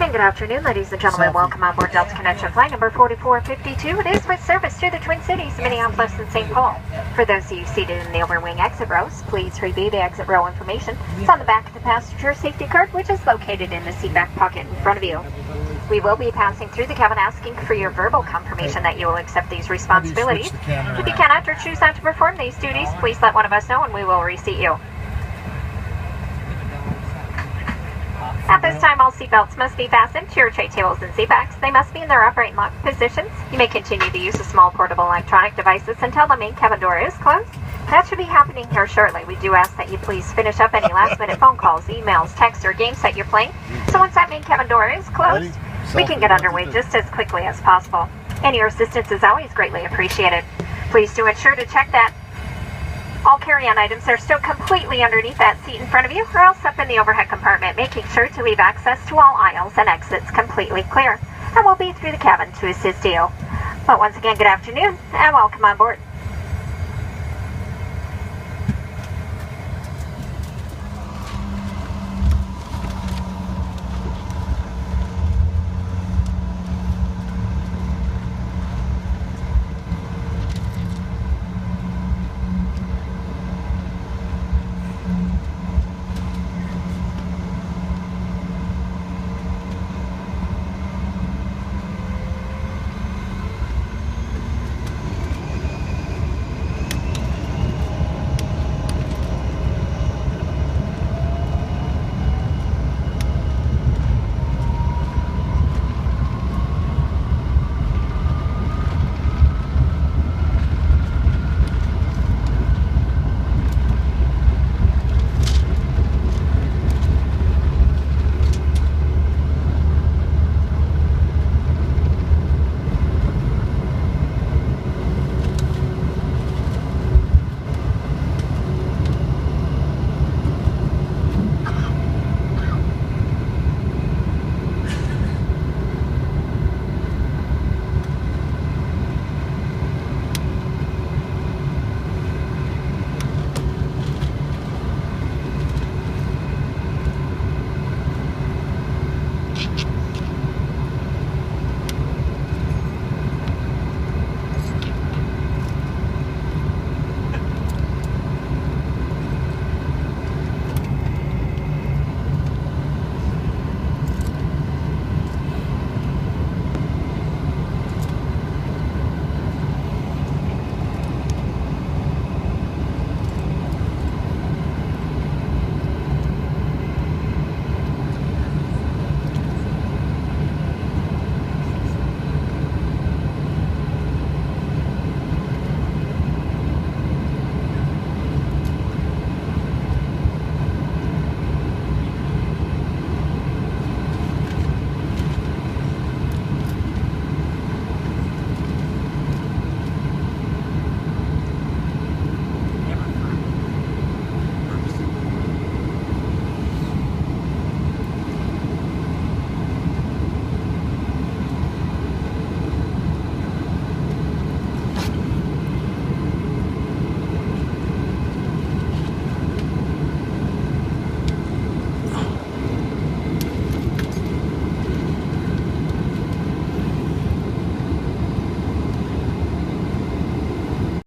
And good afternoon, ladies and gentlemen. Welcome on board Delta Connection flight number 4452. It is with service to the Twin Cities, Minneapolis and St. Paul. For those of you seated in the overwing exit rows, please review the exit row information. It's on the back of the passenger safety card, which is located in the seat back pocket in front of you. We will be passing through the cabin asking for your verbal confirmation that you will accept these responsibilities. If you cannot or choose not to perform these duties, please let one of us know and we will reseat you. At this time, all seatbelts must be fastened to your tray tables and seatbacks. They must be in their upright and locked positions. You may continue to use the small portable electronic devices until the main cabin door is closed. That should be happening here shortly. We do ask that you please finish up any last-minute phone calls, emails, texts, or games that you're playing. So once that main cabin door is closed, we can get underway just as quickly as possible. And your assistance is always greatly appreciated. Please do ensure to check that all carry-on items are still completely underneath that seat in front of you, or else up in the overhead compartment, making sure to leave access to all aisles and exits completely clear. And we'll be through the cabin to assist you. But once again, good afternoon, and welcome on board.